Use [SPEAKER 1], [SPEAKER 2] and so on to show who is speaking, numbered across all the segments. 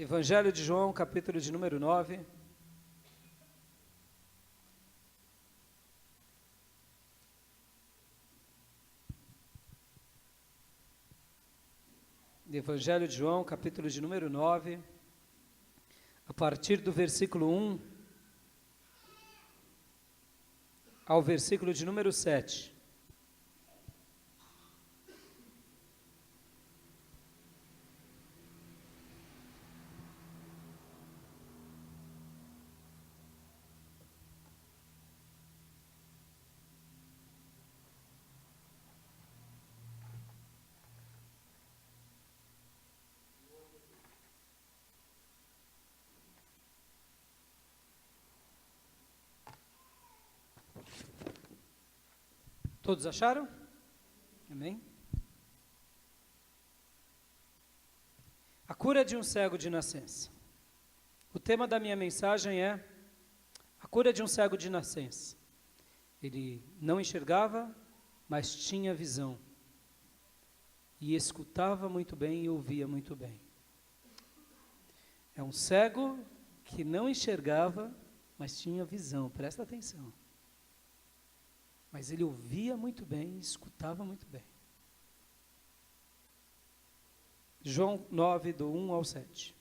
[SPEAKER 1] Evangelho de João, capítulo de número 9. Evangelho de João, capítulo de número 9, a partir do versículo 1 ao versículo de número 7. Todos acharam? Amém? A cura de um cego de nascença. O tema da minha mensagem é a cura de um cego de nascença. Ele não enxergava, mas tinha visão. E escutava muito bem e ouvia muito bem. É um cego que não enxergava, mas tinha visão. Presta atenção. Mas ele ouvia muito bem, escutava muito bem. João 9, do 1 ao 7.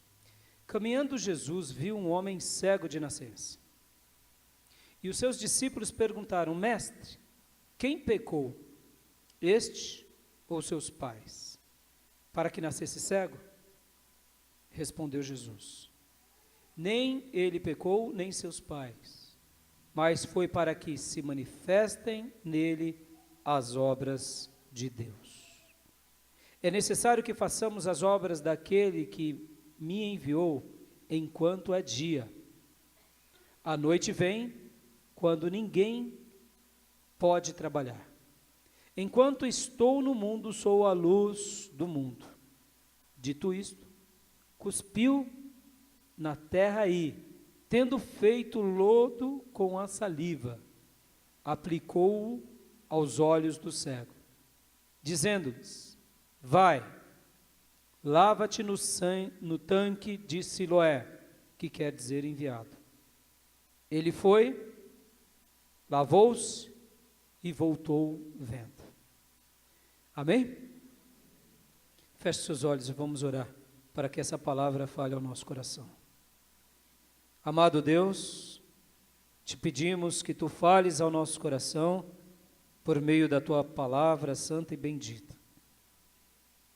[SPEAKER 1] Caminhando Jesus viu um homem cego de nascença. E os seus discípulos perguntaram: Mestre, quem pecou, este ou seus pais, para que nascesse cego? Respondeu Jesus: Nem ele pecou, nem seus pais, mas foi para que se manifestem nele as obras de Deus. É necessário que façamos as obras daquele que me enviou enquanto é dia. A noite vem, quando ninguém pode trabalhar. Enquanto estou no mundo, sou a luz do mundo. Dito isto, cuspiu na terra e, tendo feito lodo com a saliva, aplicou-o aos olhos do cego, dizendo-lhes: Vai, lava-te no tanque de Siloé, que quer dizer enviado. Ele foi, lavou-se e voltou vendo. Amém? Feche seus olhos e vamos orar, para que essa palavra fale ao nosso coração. Amado Deus, te pedimos que Tu fales ao nosso coração por meio da Tua palavra santa e bendita.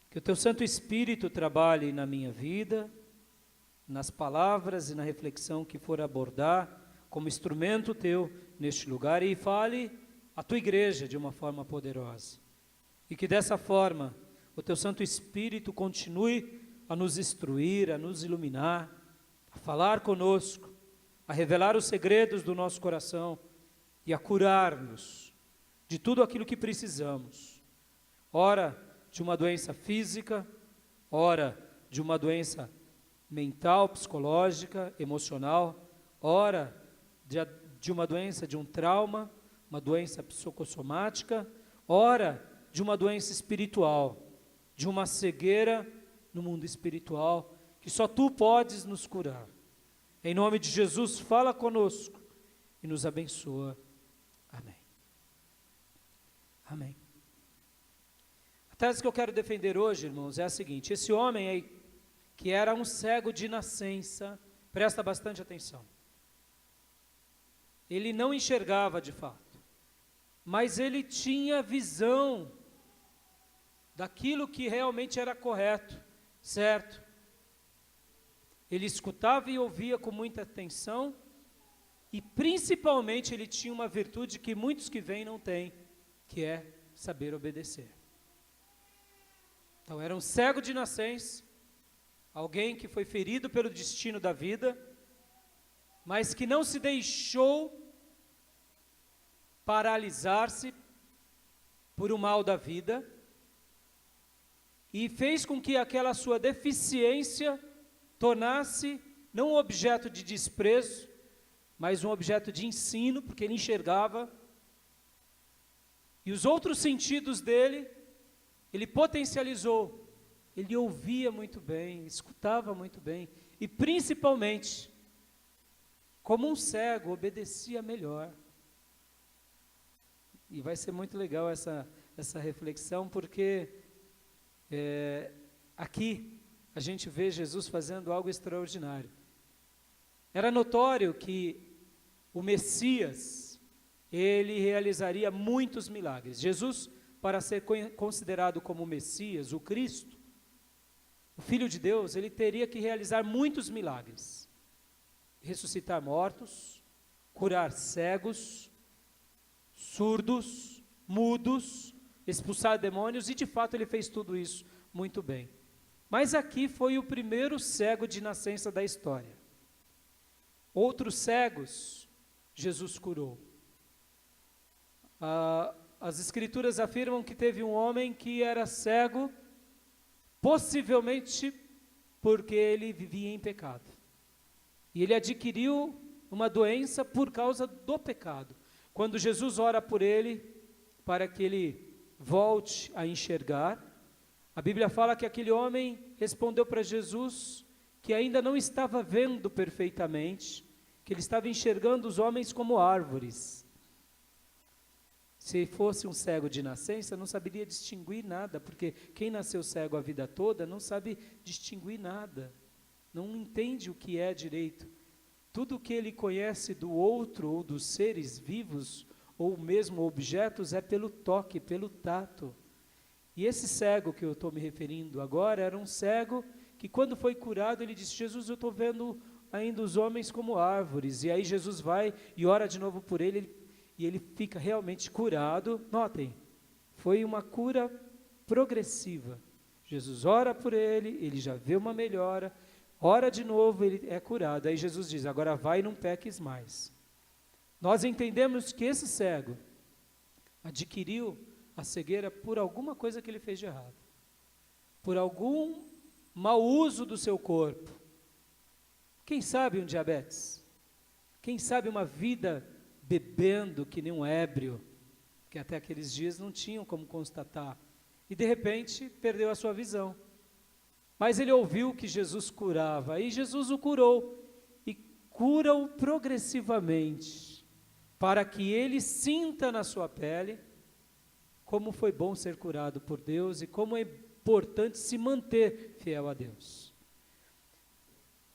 [SPEAKER 1] Que o Teu Santo Espírito trabalhe na minha vida, nas palavras e na reflexão que for abordar como instrumento Teu neste lugar, e fale à Tua igreja de uma forma poderosa. E que dessa forma o Teu Santo Espírito continue a nos instruir, a nos iluminar, a falar conosco, a revelar os segredos do nosso coração e a curar-nos de tudo aquilo que precisamos. Ora de uma doença física, ora de uma doença mental, psicológica, emocional, ora de uma doença, de um trauma, uma doença psicossomática, ora de uma doença espiritual, de uma cegueira no mundo espiritual, que só Tu podes nos curar. Em nome de Jesus, fala conosco e nos abençoa. Amém. Amém. A tese que eu quero defender hoje, irmãos, é a seguinte: esse homem aí, que era um cego de nascença, presta bastante atenção. Ele não enxergava de fato, mas ele tinha visão daquilo que realmente era correto, certo? Ele escutava e ouvia com muita atenção, e principalmente ele tinha uma virtude que muitos que vêm não têm, que é saber obedecer. Então era um cego de nascença, alguém que foi ferido pelo destino da vida, mas que não se deixou paralisar-se por o mal da vida, e fez com que aquela sua deficiência tornasse não um objeto de desprezo, mas um objeto de ensino, porque ele enxergava, e os outros sentidos dele, ele potencializou. Ele ouvia muito bem, escutava muito bem, e principalmente, como um cego obedecia melhor. E vai ser muito legal essa reflexão, porque aqui a gente vê Jesus fazendo algo extraordinário. Era notório que o Messias, ele realizaria muitos milagres. Jesus, para ser considerado como o Messias, o Cristo, o Filho de Deus, ele teria que realizar muitos milagres. Ressuscitar mortos, curar cegos, surdos, mudos, expulsar demônios, e de fato ele fez tudo isso muito bem. Mas aqui foi o primeiro cego de nascença da história. Outros cegos, Jesus curou. As escrituras afirmam que teve um homem que era cego, possivelmente porque ele vivia em pecado. E ele adquiriu uma doença por causa do pecado. Quando Jesus ora por ele, para que ele volte a enxergar, a Bíblia fala que aquele homem respondeu para Jesus que ainda não estava vendo perfeitamente, que ele estava enxergando os homens como árvores. Se fosse um cego de nascença, não saberia distinguir nada, porque quem nasceu cego a vida toda não sabe distinguir nada, não entende o que é direito. Tudo o que ele conhece do outro ou dos seres vivos, ou mesmo objetos, é pelo toque, pelo tato. E esse cego que eu estou me referindo agora, era um cego que quando foi curado, ele disse: Jesus, eu estou vendo ainda os homens como árvores. E aí Jesus vai e ora de novo por ele, e ele fica realmente curado. Notem, foi uma cura progressiva. Jesus ora por ele, ele já vê uma melhora, ora de novo, ele é curado. Aí Jesus diz: agora vai e não peques mais. Nós entendemos que esse cego adquiriu a cegueira por alguma coisa que ele fez de errado, por algum mau uso do seu corpo. Quem sabe um diabetes? Quem sabe uma vida bebendo que nem um ébrio, que até aqueles dias não tinham como constatar, e de repente perdeu a sua visão. Mas ele ouviu que Jesus curava, e Jesus o curou, e cura-o progressivamente, para que ele sinta na sua pele como foi bom ser curado por Deus e como é importante se manter fiel a Deus.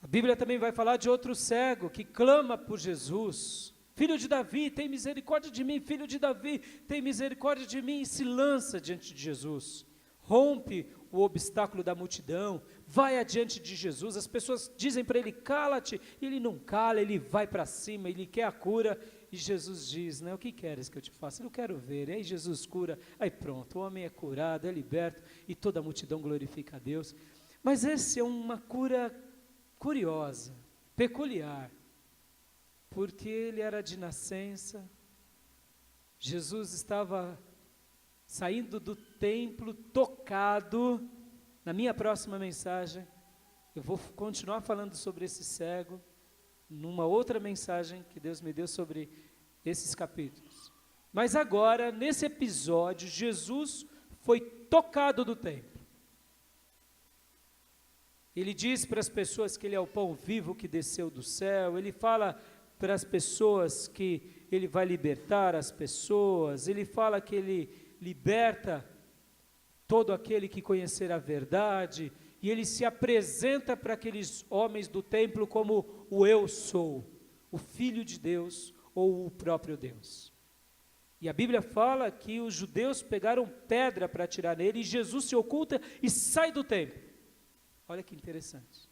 [SPEAKER 1] A Bíblia também vai falar de outro cego que clama por Jesus: filho de Davi, tem misericórdia de mim, filho de Davi, tem misericórdia de mim, e se lança diante de Jesus, rompe o obstáculo da multidão, vai adiante de Jesus. As pessoas dizem para ele: cala-te, e ele não cala, ele vai para cima, ele quer a cura, e Jesus diz, né, o que queres que eu te faça? Eu quero ver. E aí Jesus cura, aí pronto, o homem é curado, é liberto, e toda a multidão glorifica a Deus. Mas essa é uma cura curiosa, peculiar, porque ele era de nascença. Jesus estava saindo do templo tocado. Na minha próxima mensagem, eu vou continuar falando sobre esse cego, numa outra mensagem que Deus me deu sobre esses capítulos. Mas agora, nesse episódio, Jesus foi tocado do templo. Ele diz para as pessoas que ele é o pão vivo que desceu do céu, ele fala para as pessoas que ele vai libertar as pessoas, ele fala que ele liberta todo aquele que conhecer a verdade, e ele se apresenta para aqueles homens do templo como o eu sou, o Filho de Deus ou o próprio Deus. E a Bíblia fala que os judeus pegaram pedra para atirar nele, e Jesus se oculta e sai do templo. Olha que interessante.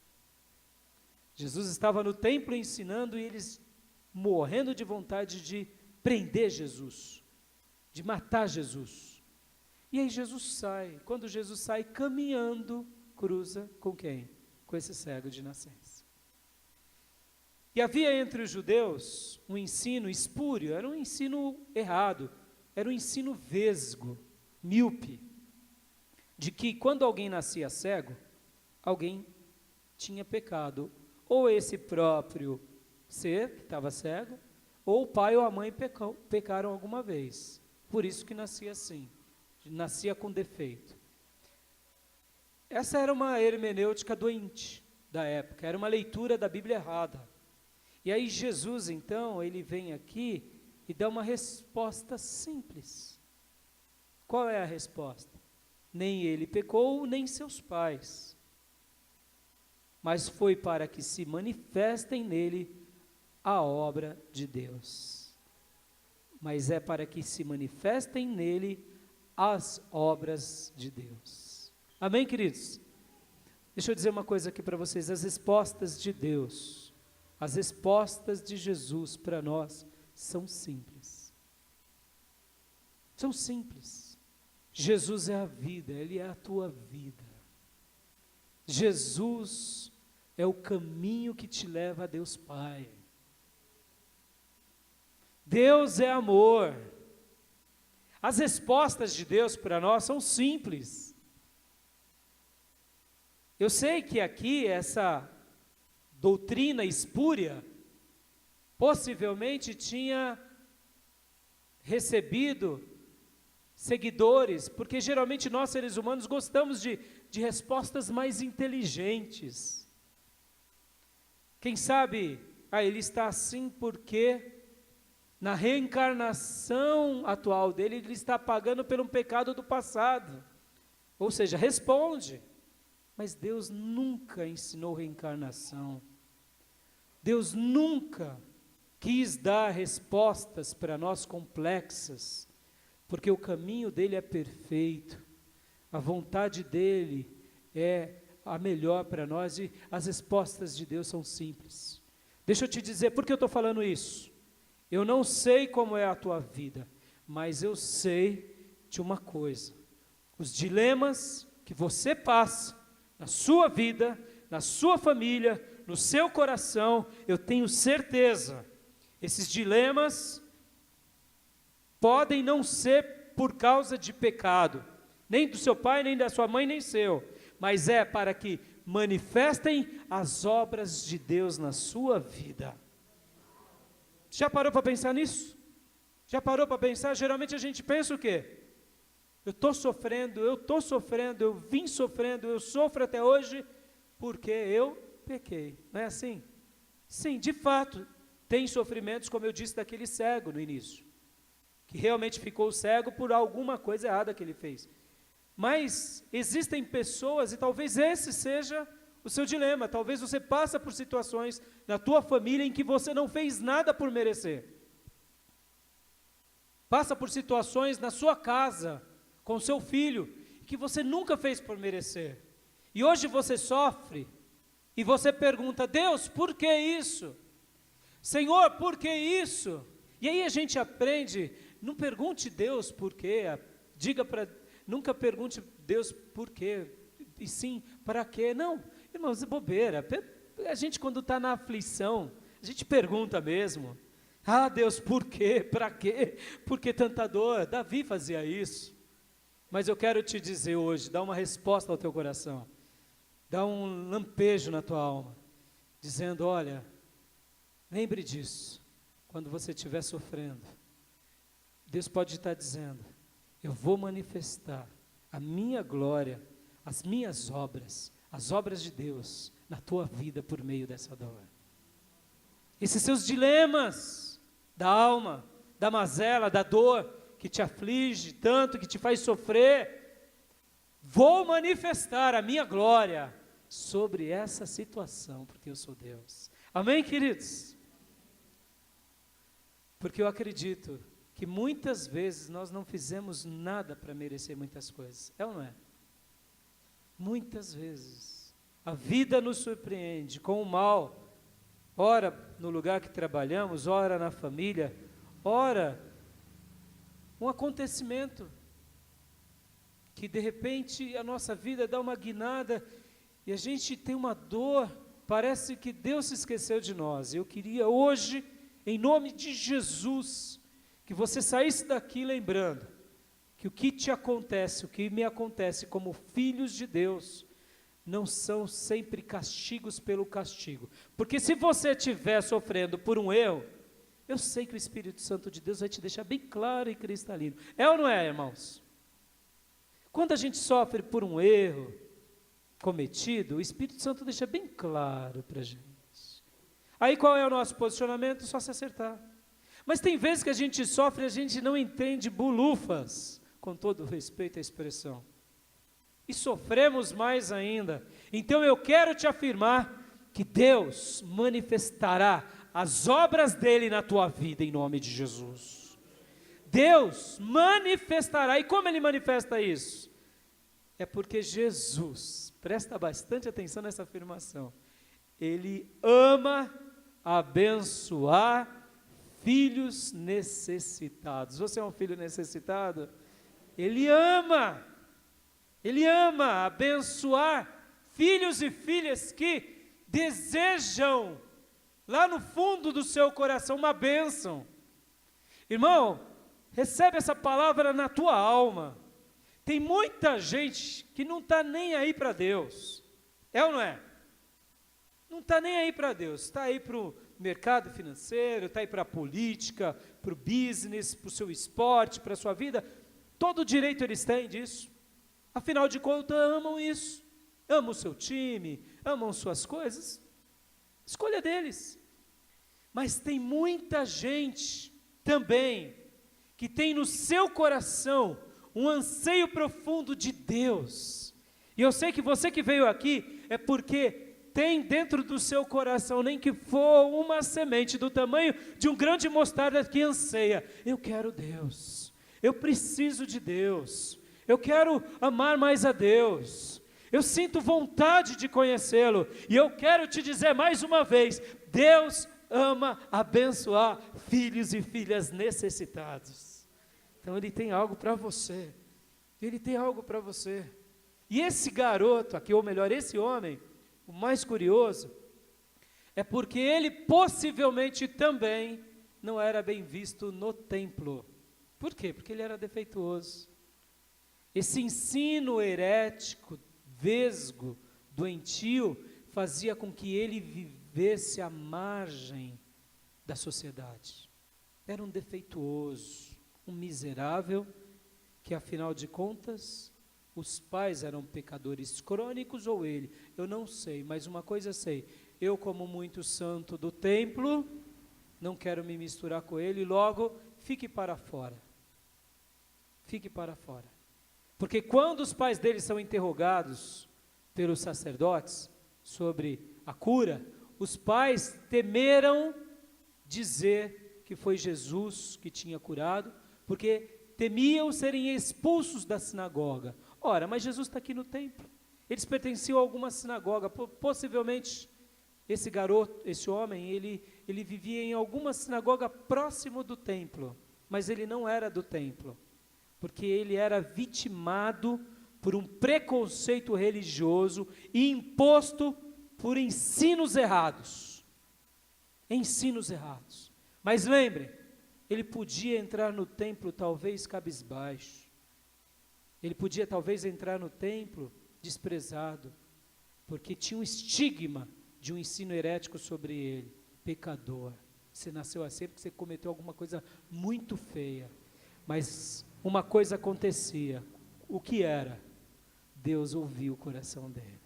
[SPEAKER 1] Jesus estava no templo ensinando, e eles morrendo de vontade de prender Jesus, de matar Jesus. E aí Jesus sai. Quando Jesus sai caminhando, cruza com quem? Com esse cego de nascença. E havia entre os judeus um ensino espúrio, era um ensino errado, era um ensino vesgo, míope, de que quando alguém nascia cego, alguém tinha pecado, ou esse próprio ser que estava cego, ou o pai ou a mãe pecaram alguma vez, por isso que nascia assim, nascia com defeito. Essa era uma hermenêutica doente, da época, era uma leitura da Bíblia errada. E aí Jesus, então, ele vem aqui e dá uma resposta simples. Qual é a resposta? Nem ele pecou, nem seus pais, mas foi para que se manifestem nele a obra de Deus. Mas é para que se manifestem nele as obras de Deus. Amém, queridos? Deixa eu dizer uma coisa aqui para vocês, as respostas de Deus, as respostas de Jesus para nós são simples. São simples. Jesus é a vida, Ele é a tua vida. Jesus é o caminho que te leva a Deus Pai. Deus é amor. As respostas de Deus para nós são simples. Eu sei que aqui essa doutrina espúria possivelmente tinha recebido seguidores, porque geralmente nós seres humanos gostamos de respostas mais inteligentes. Quem sabe, ele está assim porque na reencarnação atual dele, ele está pagando pelo pecado do passado. Ou seja, responde. Mas Deus nunca ensinou reencarnação. Deus nunca quis dar respostas para nós complexas, porque o caminho dele é perfeito, a vontade dele é a melhor para nós e as respostas de Deus são simples. Deixa eu te dizer, por que eu estou falando isso? Eu não sei como é a tua vida, mas eu sei de uma coisa, os dilemas que você passa na sua vida, na sua família, no seu coração, eu tenho certeza, esses dilemas podem não ser por causa de pecado, nem do seu pai, nem da sua mãe, nem seu, mas é para que manifestem as obras de Deus na sua vida. Já parou para pensar nisso? Já parou para pensar? Geralmente a gente pensa o quê? Eu estou sofrendo, eu vim sofrendo, eu sofro até hoje, porque eu pequei, não é assim? Sim, de fato, tem sofrimentos, como eu disse daquele cego no início, que realmente ficou cego por alguma coisa errada que ele fez. Mas existem pessoas, e talvez esse seja o seu dilema, talvez você passe por situações na tua família em que você não fez nada por merecer. Passa por situações na sua casa, com seu filho, que você nunca fez por merecer. E hoje você sofre, e você pergunta, Deus, por que isso? Senhor, por que isso? E aí a gente aprende, não pergunte Deus por quê, nunca pergunte Deus por quê, e sim, para quê? Não, irmãos, é bobeira. A gente quando está na aflição, a gente pergunta mesmo, Deus, por quê? Para quê? Por que tanta dor? Davi fazia isso. Mas eu quero te dizer hoje, dá uma resposta ao teu coração, dá um lampejo na tua alma, dizendo, olha, lembre disso, quando você estiver sofrendo, Deus pode estar dizendo, eu vou manifestar a minha glória, as minhas obras, as obras de Deus, na tua vida por meio dessa dor. Esses seus dilemas da alma, da mazela, da dor, que te aflige tanto, que te faz sofrer, vou manifestar a minha glória sobre essa situação, porque eu sou Deus. Amém, queridos? Porque eu acredito que muitas vezes nós não fizemos nada para merecer muitas coisas, é ou não é? Muitas vezes, a vida nos surpreende com o mal, ora no lugar que trabalhamos, ora na família, ora um acontecimento que de repente a nossa vida dá uma guinada e a gente tem uma dor, parece que Deus se esqueceu de nós. Eu queria hoje, em nome de Jesus, que você saísse daqui lembrando que o que te acontece, o que me acontece como filhos de Deus, não são sempre castigos pelo castigo, porque se você estiver sofrendo por um erro, eu sei que o Espírito Santo de Deus vai te deixar bem claro e cristalino. É ou não é, irmãos? Quando a gente sofre por um erro, cometido, o Espírito Santo deixa bem claro para a gente. Aí qual é o nosso posicionamento? Só se acertar. Mas tem vezes que a gente sofre e a gente não entende bulufas, com todo respeito à expressão. E sofremos mais ainda. Então eu quero te afirmar que Deus manifestará as obras dele na tua vida, em nome de Jesus. Deus manifestará. E como ele manifesta isso? É porque Jesus, presta bastante atenção nessa afirmação, ele ama abençoar filhos necessitados. Você é um filho necessitado? Ele ama abençoar filhos e filhas que desejam, lá no fundo do seu coração, uma bênção. Irmão, recebe essa palavra na tua alma. Tem muita gente que não está nem aí para Deus. É ou não é? Não está nem aí para Deus. Está aí para o mercado financeiro, está aí para a política, para o business, para o seu esporte, para a sua vida. Todo direito eles têm disso. Afinal de contas, amam isso. Amam o seu time, amam suas coisas. Escolha deles. Mas tem muita gente também que tem no seu coração um anseio profundo de Deus. E eu sei que você que veio aqui é porque tem dentro do seu coração, nem que for uma semente do tamanho de um grão de mostarda que anseia. Eu quero Deus. Eu preciso de Deus. Eu quero amar mais a Deus. Eu sinto vontade de conhecê-lo. E eu quero te dizer mais uma vez, Deus ama abençoar filhos e filhas necessitados. Então ele tem algo para você. Ele tem algo para você. E esse garoto aqui, ou melhor, esse homem, o mais curioso, é porque ele possivelmente também não era bem visto no templo. Por quê? Porque ele era defeituoso. Esse ensino herético, vesgo, doentio, fazia com que ele vivesse à margem da sociedade. Era um defeituoso, um miserável, que afinal de contas, os pais eram pecadores crônicos ou ele, eu não sei, mas uma coisa sei, eu como muito santo do templo, não quero me misturar com ele, logo, fique para fora. Fique para fora. Porque quando os pais dele são interrogados pelos sacerdotes sobre a cura, os pais temeram dizer que foi Jesus que tinha curado, porque temiam serem expulsos da sinagoga. Ora, mas Jesus está aqui no templo. Eles pertenciam a alguma sinagoga, possivelmente esse garoto, esse homem, ele vivia em alguma sinagoga próximo do templo, mas ele não era do templo, porque ele era vitimado por um preconceito religioso e imposto por ensinos errados. Ensinos errados. Mas lembrem, ele podia entrar no templo talvez cabisbaixo. Ele podia talvez entrar no templo desprezado, porque tinha um estigma de um ensino herético sobre ele. Pecador. Você nasceu assim porque você cometeu alguma coisa muito feia. Mas uma coisa acontecia. O que era? Deus ouviu o coração dele.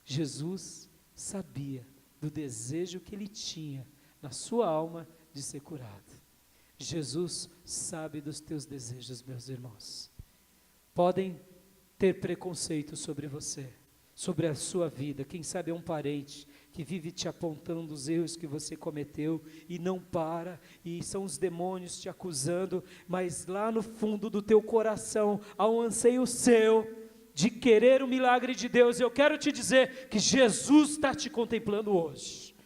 [SPEAKER 1] Jesus sabia do desejo que ele tinha na sua alma de ser curado. Jesus sabe dos teus desejos, meus irmãos. Podem ter preconceito sobre você, sobre a sua vida. Quem sabe é um parente que vive te apontando os erros que você cometeu e não para, e são os demônios te acusando, mas lá no fundo do teu coração há um anseio seu de querer o milagre de Deus. Eu quero te dizer que Jesus está te contemplando hoje.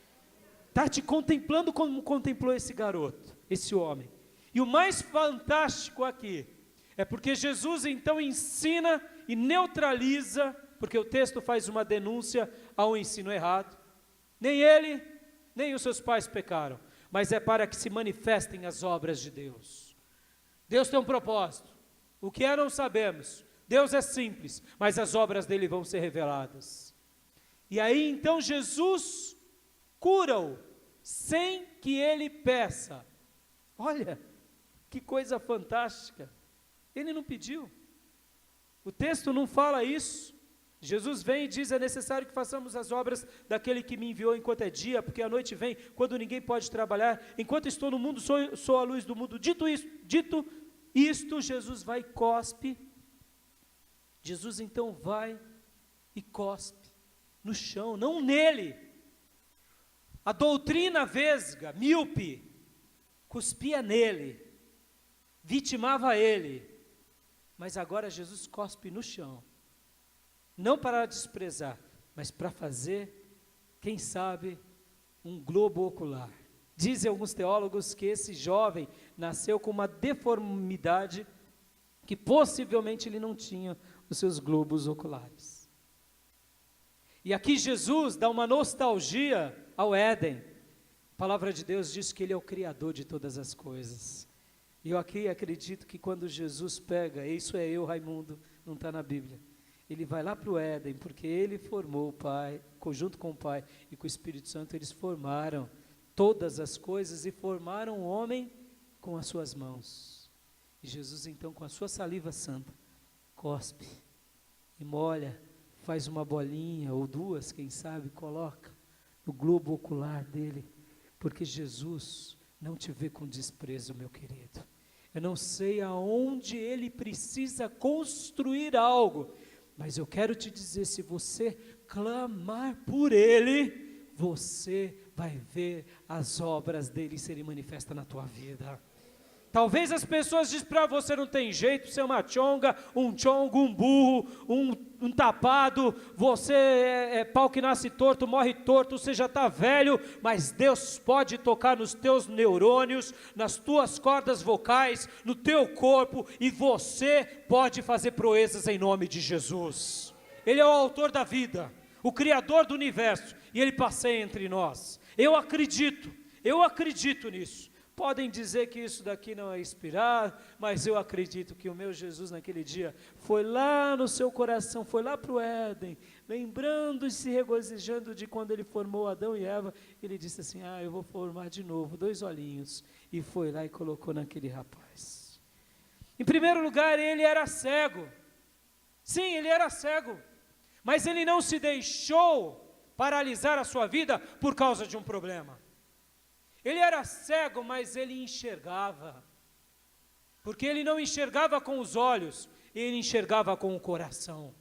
[SPEAKER 1] Está te contemplando como contemplou esse garoto, esse homem. E o mais fantástico aqui é porque Jesus então ensina e neutraliza, porque o texto faz uma denúncia ao ensino errado. Nem ele, nem os seus pais pecaram, mas é para que se manifestem as obras de Deus. Deus tem um propósito. O que é não sabemos. Deus é simples, mas as obras dele vão ser reveladas. E aí então Jesus cura-o, sem que ele peça. Olha, que coisa fantástica. Ele não pediu. O texto não fala isso. Jesus vem e diz, é necessário que façamos as obras daquele que me enviou enquanto é dia, porque a noite vem, quando ninguém pode trabalhar. Enquanto estou no mundo, sou a luz do mundo. Dito isto, Jesus vai e cospe. Jesus então vai e cospe no chão, não nele. A doutrina vesga, míope, cuspia nele, vitimava ele. Mas agora Jesus cospe no chão. Não para desprezar, mas para fazer, quem sabe, um globo ocular. Dizem alguns teólogos que esse jovem nasceu com uma deformidade que possivelmente ele não tinha os seus globos oculares. E aqui Jesus dá uma nostalgia ao Éden. A palavra de Deus diz que Ele é o Criador de todas as coisas. E eu aqui acredito que quando Jesus pega, isso é eu, Raimundo, não está na Bíblia. Ele vai lá para o Éden, porque ele formou o Pai, junto com o Pai e com o Espírito Santo, eles formaram todas as coisas e formaram o homem com as suas mãos. E Jesus então, com a sua saliva santa, cospe e molha, faz uma bolinha ou duas, quem sabe, coloca no globo ocular dele, porque Jesus não te vê com desprezo, meu querido. Eu não sei aonde ele precisa construir algo, mas eu quero te dizer, se você clamar por ele, você vai ver as obras dele serem manifestas na tua vida. Talvez as pessoas dizem para você, não tem jeito, você é uma chonga, um chongo, um burro, um tapado, você é pau que nasce torto, morre torto, você já está velho, mas Deus pode tocar nos teus neurônios, nas tuas cordas vocais, no teu corpo, e você pode fazer proezas em nome de Jesus. Ele é o autor da vida, o Criador do universo, e Ele passeia entre nós. Eu acredito nisso. Podem dizer que isso daqui não é inspirado, mas eu acredito que o meu Jesus naquele dia foi lá no seu coração, foi lá para o Éden, lembrando e se regozijando de quando ele formou Adão e Eva. Ele disse assim, eu vou formar de novo 2 olhinhos, e foi lá e colocou naquele rapaz. Em primeiro lugar, ele era cego. Sim, ele era cego, mas ele não se deixou paralisar a sua vida por causa de um problema. Ele era cego, mas ele enxergava, porque ele não enxergava com os olhos, ele enxergava com o coração.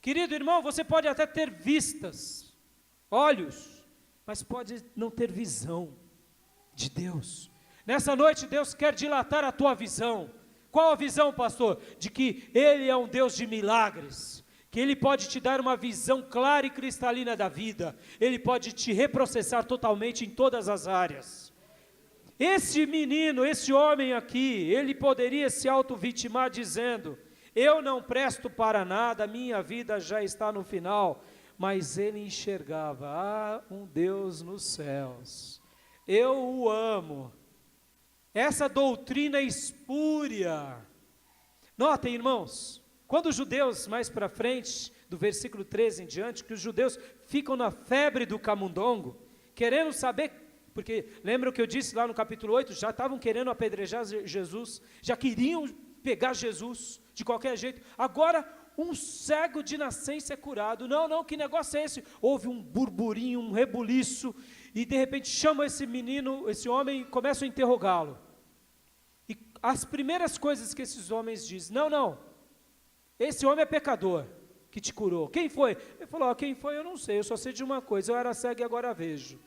[SPEAKER 1] Querido irmão, você pode até ter vistas, olhos, mas pode não ter visão de Deus. Nessa noite Deus quer dilatar a tua visão. Qual a visão, pastor? De que Ele é um Deus de milagres, que Ele pode te dar uma visão clara e cristalina da vida, Ele pode te reprocessar totalmente em todas as áreas. Esse menino, esse homem aqui, ele poderia se auto-vitimar dizendo, eu não presto para nada, minha vida já está no final, mas ele enxergava, um Deus nos céus, eu o amo. Essa doutrina espúria. Notem, irmãos, quando os judeus, mais para frente, do versículo 13 em diante, que os judeus ficam na febre do camundongo, querendo saber, porque lembram que eu disse lá no capítulo 8, já estavam querendo apedrejar Jesus, já queriam pegar Jesus, de qualquer jeito. Agora, um cego de nascença é curado. Não, que negócio é esse? Houve um burburinho, um rebuliço, e de repente chamam esse menino, esse homem, e começam a interrogá-lo. E as primeiras coisas que esses homens dizem, não, esse homem é pecador, que te curou. Quem foi? Ele falou, quem foi eu não sei, eu só sei de uma coisa, eu era cego e agora vejo.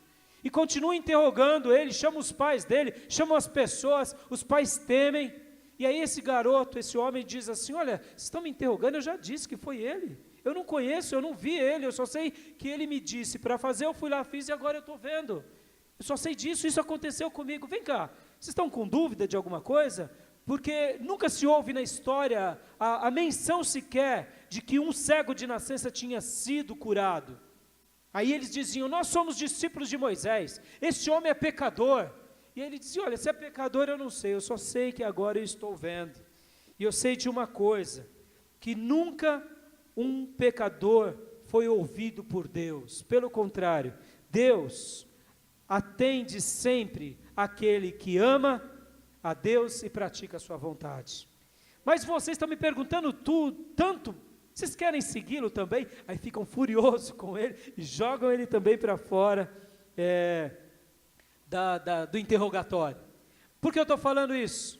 [SPEAKER 1] E continua interrogando ele, chama os pais dele, chama as pessoas, os pais temem. E aí esse garoto, esse homem diz assim, olha, vocês estão me interrogando, eu já disse que foi ele. Eu não conheço, eu não vi ele, eu só sei que ele me disse para fazer, eu fui lá, fiz e agora eu estou vendo. Eu só sei disso, isso aconteceu comigo. Vem cá, vocês estão com dúvida de alguma coisa? Porque nunca se ouve na história a menção sequer de que um cego de nascença tinha sido curado. Aí eles diziam, nós somos discípulos de Moisés, esse homem é pecador. E ele dizia, olha, se é pecador eu não sei, eu só sei que agora eu estou vendo. E eu sei de uma coisa, que nunca um pecador foi ouvido por Deus. Pelo contrário, Deus atende sempre aquele que ama a Deus e pratica a sua vontade. Mas vocês estão me perguntando tanto Vocês querem segui-lo também? Aí ficam furiosos com ele e jogam ele também para fora do interrogatório. Por que eu estou falando isso?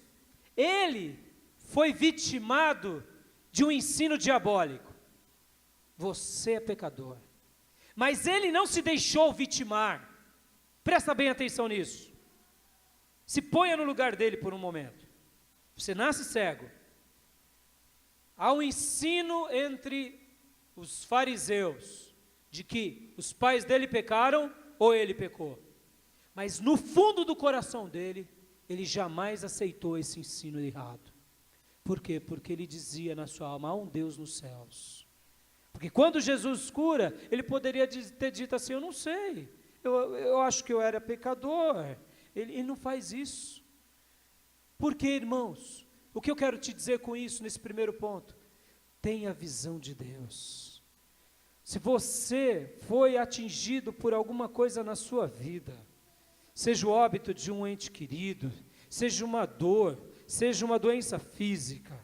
[SPEAKER 1] Ele foi vitimado de um ensino diabólico. Você é pecador. Mas ele não se deixou vitimar. Presta bem atenção nisso. Se ponha no lugar dele por um momento. Você nasce cego. Há um ensino entre os fariseus de que os pais dele pecaram ou ele pecou. Mas no fundo do coração dele, ele jamais aceitou esse ensino errado. Por quê? Porque ele dizia na sua alma, há um Deus nos céus. Porque quando Jesus cura, ele poderia ter dito assim, eu não sei, eu acho que eu era pecador. Ele não faz isso. Por quê, irmãos? O que eu quero te dizer com isso, nesse primeiro ponto? Tenha a visão de Deus. Se você foi atingido por alguma coisa na sua vida, seja o óbito de um ente querido, seja uma dor, seja uma doença física,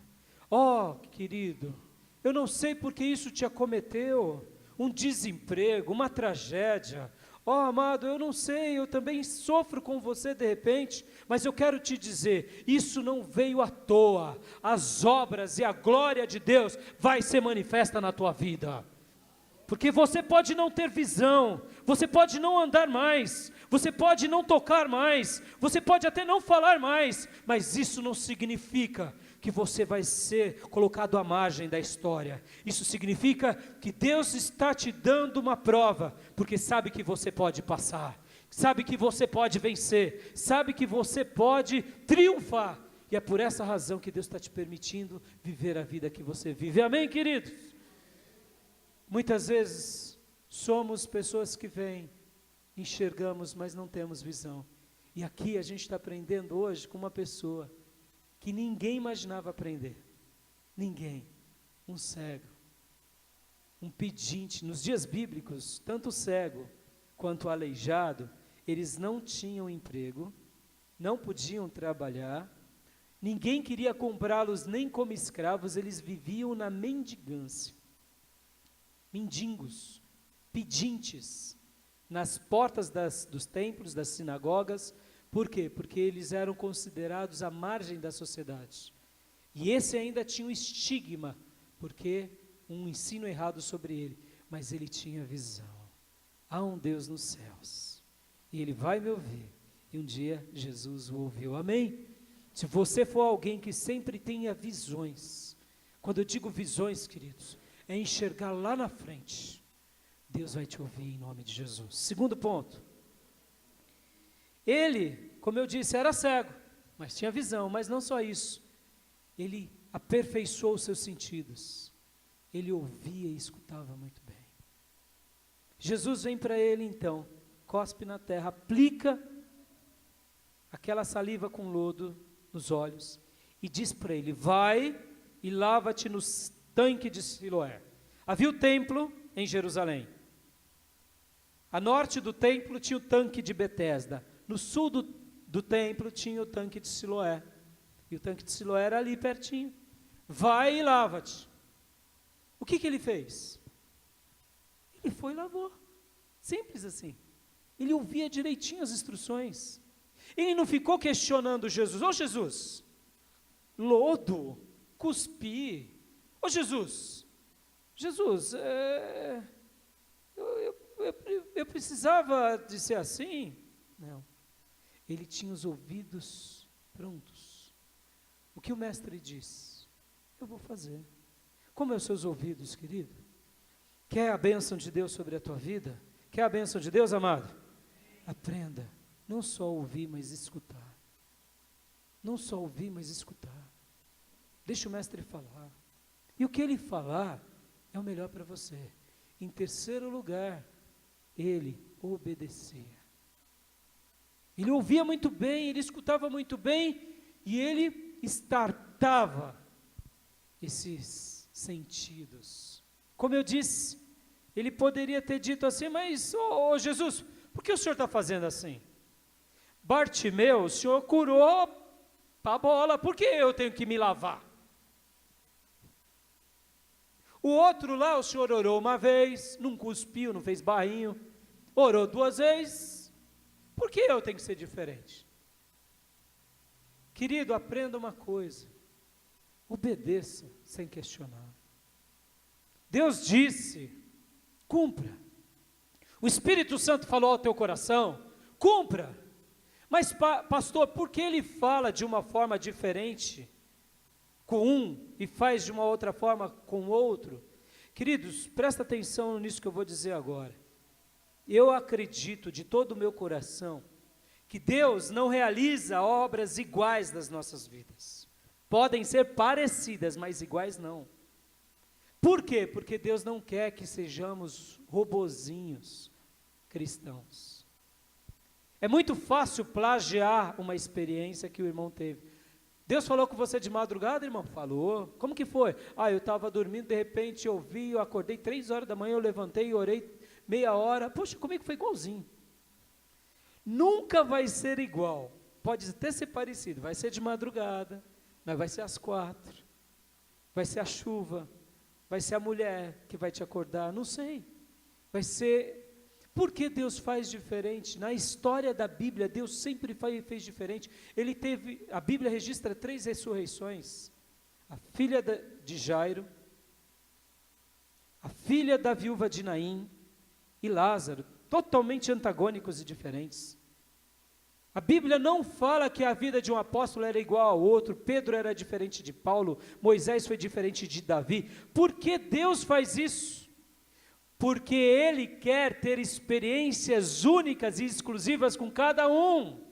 [SPEAKER 1] querido, eu não sei porque isso te acometeu, um desemprego, uma tragédia, amado, eu não sei, eu também sofro com você de repente, mas eu quero te dizer, isso não veio à toa, as obras e a glória de Deus vai ser manifesta na tua vida, porque você pode não ter visão, você pode não andar mais, você pode não tocar mais, você pode até não falar mais, mas isso não significa que você vai ser colocado à margem da história. Isso significa que Deus está te dando uma prova, porque sabe que você pode passar, sabe que você pode vencer, sabe que você pode triunfar, e é por essa razão que Deus está te permitindo viver a vida que você vive. Amém, queridos? Muitas vezes somos pessoas que vêm, enxergamos, mas não temos visão. E aqui a gente está aprendendo hoje com uma pessoa que ninguém imaginava aprender. Ninguém. Um cego. Um pedinte. Nos dias bíblicos, tanto o cego quanto o aleijado, eles não tinham emprego, não podiam trabalhar, ninguém queria comprá-los nem como escravos, eles viviam na mendigância. Mendigos, pedintes, nas portas dos templos, das sinagogas. Por quê? Porque eles eram considerados à margem da sociedade. E esse ainda tinha um estigma, porque um ensino errado sobre ele. Mas ele tinha visão. Há um Deus nos céus. E ele vai me ouvir. E um dia Jesus o ouviu. Amém? Se você for alguém que sempre tenha visões. Quando eu digo visões, queridos, é enxergar lá na frente. Deus vai te ouvir em nome de Jesus. Segundo ponto. Ele, como eu disse, era cego, mas tinha visão, mas não só isso. Ele aperfeiçoou os seus sentidos. Ele ouvia e escutava muito bem. Jesus vem para ele então, cospe na terra, aplica aquela saliva com lodo nos olhos e diz para ele, vai e lava-te no tanque de Siloé. Havia o templo em Jerusalém. A norte do templo tinha o tanque de Betesda. No sul do templo tinha o tanque de Siloé. E o tanque de Siloé era ali pertinho. Vai e lava-te. O que ele fez? Ele foi e lavou. Simples assim. Ele ouvia direitinho as instruções. Ele não ficou questionando Jesus. Jesus, lodo, cuspi. Jesus, eu precisava de ser assim? Não. Ele tinha os ouvidos prontos. O que o mestre diz? Eu vou fazer. Como é os seus ouvidos, querido? Quer a bênção de Deus sobre a tua vida? Quer a bênção de Deus, amado? Aprenda. Não só ouvir, mas escutar. Não só ouvir, mas escutar. Deixa o mestre falar. E o que ele falar é o melhor para você. Em terceiro lugar, ele obedecia. Ele ouvia muito bem, ele escutava muito bem, e ele startava esses sentidos. Como eu disse, ele poderia ter dito assim, mas, Jesus, por que o senhor está fazendo assim? Bartimeu, o senhor curou a bola, por que eu tenho que me lavar? O outro lá, o senhor orou uma vez, não cuspiu, não fez barrinho, orou 2 vezes, por que eu tenho que ser diferente? Querido, aprenda uma coisa, obedeça sem questionar. Deus disse, cumpra. O Espírito Santo falou ao teu coração, cumpra. Mas pastor, por que ele fala de uma forma diferente com um e faz de uma outra forma com o outro? Queridos, presta atenção nisso que eu vou dizer agora. Eu acredito de todo o meu coração que Deus não realiza obras iguais nas nossas vidas. Podem ser parecidas, mas iguais não. Por quê? Porque Deus não quer que sejamos robozinhos cristãos. É muito fácil plagiar uma experiência que o irmão teve. Deus falou com você de madrugada, irmão? Falou. Como que foi? Eu estava dormindo, de repente eu vi, eu acordei 3 horas da manhã, eu levantei e orei meia hora. Poxa, comigo foi igualzinho. Nunca vai ser igual. Pode até ser parecido, vai ser de madrugada, mas vai ser às 4. Vai ser a chuva, vai ser a mulher que vai te acordar, não sei. Vai ser... Por que Deus faz diferente? Na história da Bíblia, Deus sempre fez diferente. A Bíblia registra 3 ressurreições. A filha de Jairo, a filha da viúva de Naim e Lázaro, totalmente antagônicos e diferentes. A Bíblia não fala que a vida de um apóstolo era igual ao outro, Pedro era diferente de Paulo, Moisés foi diferente de Davi. Por que Deus faz isso? Porque Ele quer ter experiências únicas e exclusivas com cada um.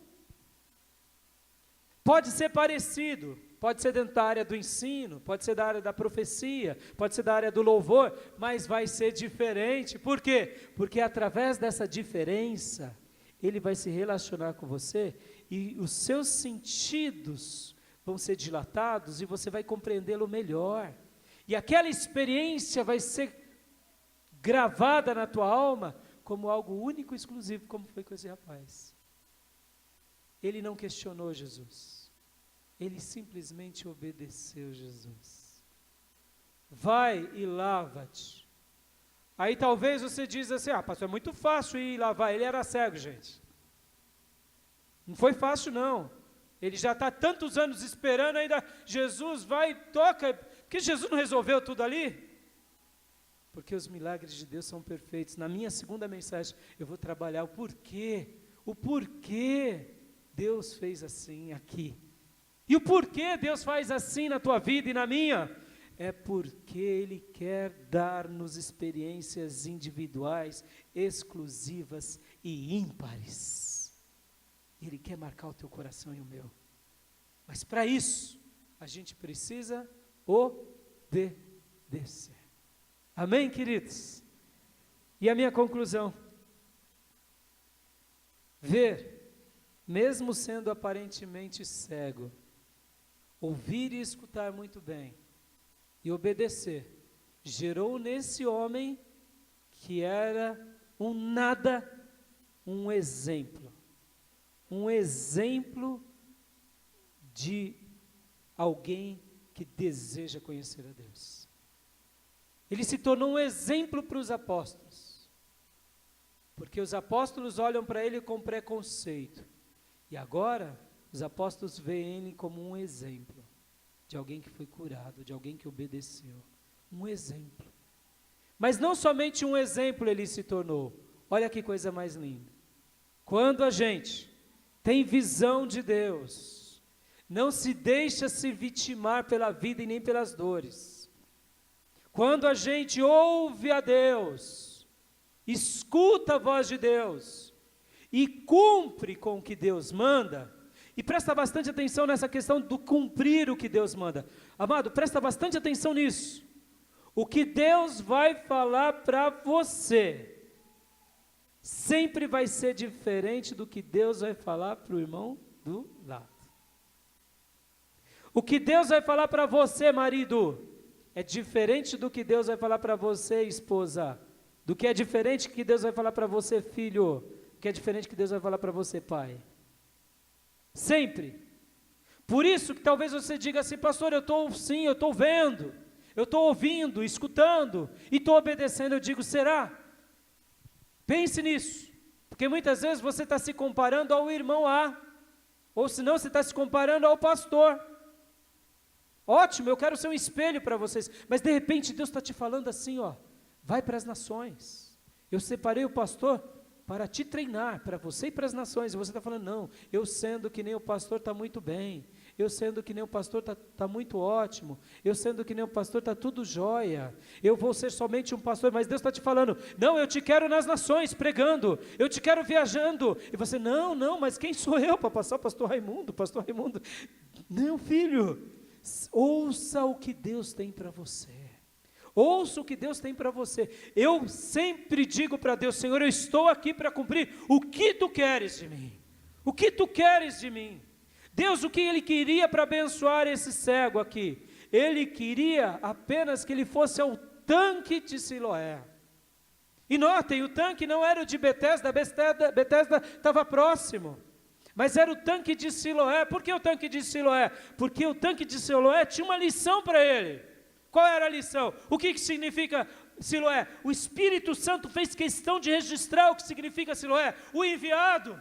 [SPEAKER 1] Pode ser parecido, pode ser dentro da área do ensino, pode ser da área da profecia, pode ser da área do louvor, mas vai ser diferente. Por quê? Porque através dessa diferença, Ele vai se relacionar com você e os seus sentidos vão ser dilatados e você vai compreendê-lo melhor. E aquela experiência vai ser gravada na tua alma como algo único e exclusivo, como foi com esse rapaz. Ele não questionou Jesus, ele simplesmente obedeceu Jesus. Vai e lava-te. Aí talvez você diz assim, pastor, é muito fácil ir lavar, ele era cego, gente. Não foi fácil não, ele já está tantos anos esperando ainda, Jesus vai e toca, porque Jesus não resolveu tudo ali? Porque os milagres de Deus são perfeitos. Na minha segunda mensagem, eu vou trabalhar o porquê Deus fez assim aqui. E o porquê Deus faz assim na tua vida e na minha? É porque Ele quer dar-nos experiências individuais, exclusivas e ímpares. Ele quer marcar o teu coração e o meu. Mas para isso, a gente precisa obedecer. Amém, queridos? E a minha conclusão? Ver, mesmo sendo aparentemente cego, ouvir e escutar muito bem, e obedecer, gerou nesse homem, que era um nada, um exemplo de alguém que deseja conhecer a Deus. Ele se tornou um exemplo para os apóstolos, porque os apóstolos olham para ele com preconceito, e agora os apóstolos veem ele como um exemplo, de alguém que foi curado, de alguém que obedeceu, um exemplo. Mas não somente um exemplo ele se tornou, olha que coisa mais linda, quando a gente tem visão de Deus, não se deixa se vitimar pela vida e nem pelas dores, quando a gente ouve a Deus, escuta a voz de Deus, e cumpre com o que Deus manda, e presta bastante atenção nessa questão do cumprir o que Deus manda. Amado, presta bastante atenção nisso. O que Deus vai falar para você, sempre vai ser diferente do que Deus vai falar para o irmão do lado. O que Deus vai falar para você, marido, é diferente do que Deus vai falar para você, esposa, do que é diferente que Deus vai falar para você, filho, do que é diferente que Deus vai falar para você, pai. Sempre. Por isso que talvez você diga assim, pastor, eu estou vendo, Eu estou ouvindo, escutando e estou obedecendo. Eu digo, será? Pense nisso, porque muitas vezes você está se comparando ao irmão A, ou senão você está se comparando ao pastor. Ótimo, eu quero ser um espelho para vocês, mas de repente Deus está te falando assim, ó, vai para as nações. Eu separei o pastor para te treinar, para você ir para as nações, e você está falando, não, eu sendo que nem o pastor está muito bem, eu sendo que nem o pastor está muito ótimo, eu sendo que nem o pastor está tudo jóia, eu vou ser somente um pastor, mas Deus está te falando, não, eu te quero nas nações, pregando, eu te quero viajando, e você, não, mas quem sou eu para passar o pastor Raimundo, não filho, ouça o que Deus tem para você. Ouça o que Deus tem para você. Eu sempre digo para Deus, Senhor, eu estou aqui para cumprir o que Tu queres de mim. O que Tu queres de mim? Deus, o que Ele queria para abençoar esse cego aqui? Ele queria apenas que ele fosse ao tanque de Siloé. E notem, o tanque não era o de Betesda, Betesda estava próximo. Mas era o tanque de Siloé. Por que o tanque de Siloé? Porque o tanque de Siloé tinha uma lição para ele. Qual era a lição? O que significa Siloé? O Espírito Santo fez questão de registrar o que significa Siloé, o enviado.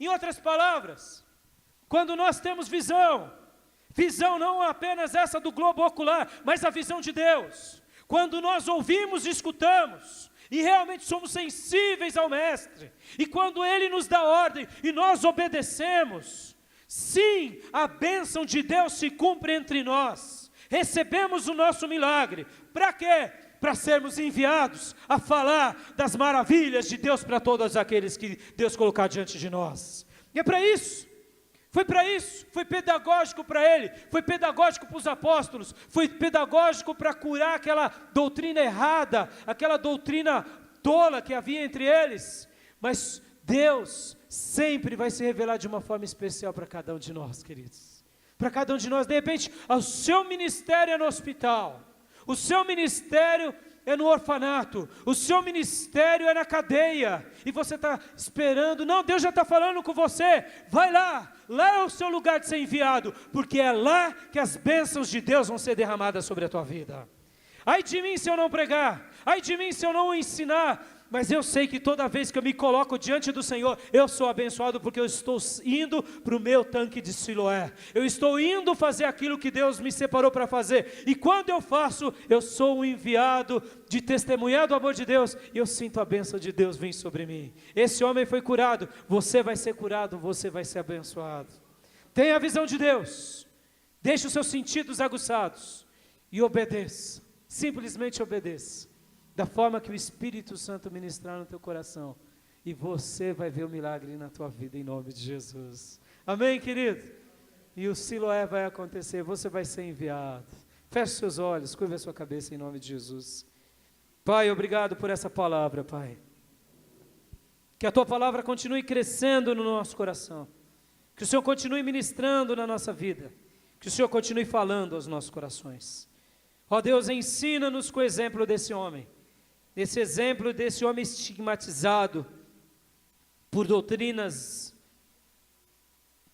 [SPEAKER 1] Em outras palavras, quando nós temos visão não apenas essa do globo ocular, mas a visão de Deus. Quando nós ouvimos e escutamos, e realmente somos sensíveis ao Mestre, e quando Ele nos dá ordem, e nós obedecemos, sim, a bênção de Deus se cumpre entre nós. Recebemos o nosso milagre. Para quê? Para sermos enviados a falar das maravilhas de Deus para todos aqueles que Deus colocar diante de nós. E é para isso. Foi para isso. Foi pedagógico para ele. Foi pedagógico para os apóstolos. Foi pedagógico para curar aquela doutrina errada, aquela doutrina tola que havia entre eles. Mas Deus sempre vai se revelar de uma forma especial para cada um de nós, queridos. Para cada um de nós, de repente, o seu ministério é no hospital, o seu ministério é no orfanato, o seu ministério é na cadeia, e você está esperando, não, Deus já está falando com você, vai lá é o seu lugar de ser enviado, porque é lá que as bênçãos de Deus vão ser derramadas sobre a tua vida. Ai de mim se eu não pregar, ai de mim se eu não ensinar, mas eu sei que toda vez que eu me coloco diante do Senhor, eu sou abençoado porque eu estou indo para o meu tanque de Siloé, eu estou indo fazer aquilo que Deus me separou para fazer, e quando eu faço, eu sou um enviado de testemunhar do amor de Deus, e eu sinto a bênção de Deus vir sobre mim. Esse homem foi curado, você vai ser curado, você vai ser abençoado. Tenha a visão de Deus, deixe os seus sentidos aguçados, e obedeça, simplesmente obedeça, da forma que o Espírito Santo ministrar no teu coração, e você vai ver o milagre na tua vida, em nome de Jesus. Amém, querido? E o Siloé vai acontecer, você vai ser enviado. Feche seus olhos, curva a sua cabeça em nome de Jesus. Pai, obrigado por essa palavra, Pai. Que a tua palavra continue crescendo no nosso coração, que o Senhor continue ministrando na nossa vida, que o Senhor continue falando aos nossos corações. Ó Deus, ensina-nos com o exemplo desse homem, esse exemplo desse homem estigmatizado por doutrinas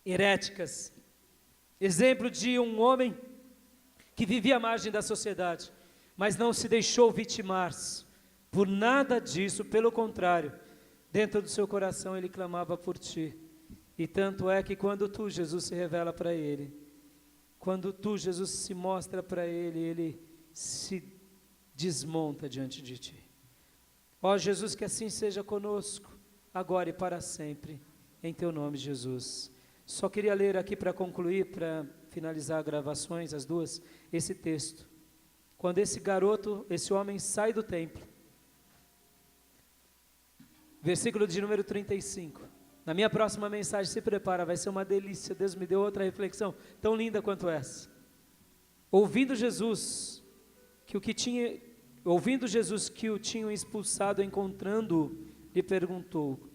[SPEAKER 1] heréticas, exemplo de um homem que vivia à margem da sociedade, mas não se deixou vitimar-se por nada disso, pelo contrário, dentro do seu coração ele clamava por ti, e tanto é que quando tu, Jesus, se revela para ele, quando tu, Jesus, se mostra para ele, ele se desmonta diante de ti. Ó Jesus, que assim seja conosco, agora e para sempre, em teu nome, Jesus. Só queria ler aqui para concluir, para finalizar as gravações, as duas, esse texto. Quando esse garoto, esse homem sai do templo, versículo de número 35, na minha próxima mensagem, se prepara, vai ser uma delícia. Deus me deu outra reflexão, tão linda quanto essa. Ouvindo Jesus que o tinham expulsado, encontrando-o, lhe perguntou: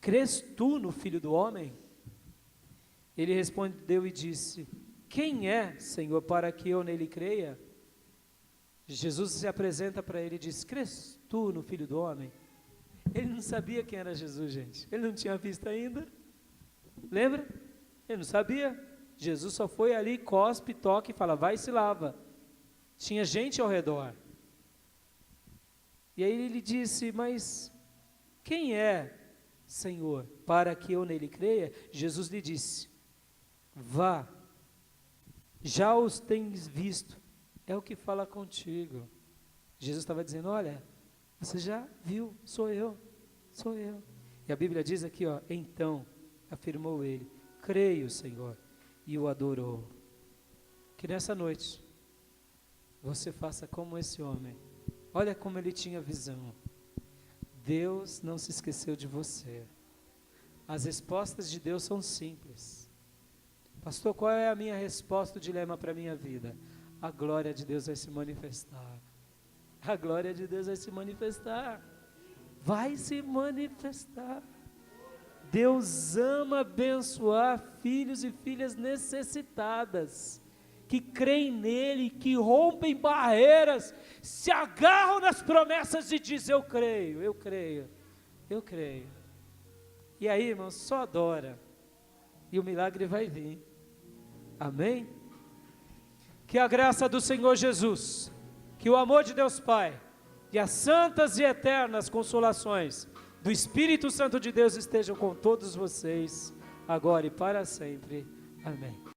[SPEAKER 1] crês tu no Filho do Homem? Ele respondeu e disse: quem é, Senhor, para que eu nele creia? Jesus se apresenta para ele e diz: crês tu no Filho do Homem? Ele não sabia quem era Jesus, gente. Ele não tinha visto ainda. Lembra? Ele não sabia. Jesus só foi ali, cospe, toca e fala: vai e se lava. tinha gente ao redor. E aí ele disse, mas quem é, Senhor, para que eu nele creia? Jesus lhe disse, vá, já os tens visto, é o que fala contigo. Jesus estava dizendo, olha, você já viu, sou eu. E a Bíblia diz aqui, ó, então, afirmou ele, creio, Senhor, e o adorou. Que nessa noite, você faça como esse homem. Olha como ele tinha visão. Deus não se esqueceu de você. As respostas de Deus são simples. Pastor, qual é a minha resposta, o dilema para a minha vida? A glória de Deus vai se manifestar. A glória de Deus vai se manifestar. Vai se manifestar. Deus ama abençoar filhos e filhas necessitadas, que creem nele, que rompem barreiras, se agarram nas promessas e dizem, eu creio. E aí, irmãos, só adora, e o milagre vai vir. Amém? Que a graça do Senhor Jesus, que o amor de Deus Pai, e as santas e eternas consolações do Espírito Santo de Deus estejam com todos vocês, agora e para sempre. Amém.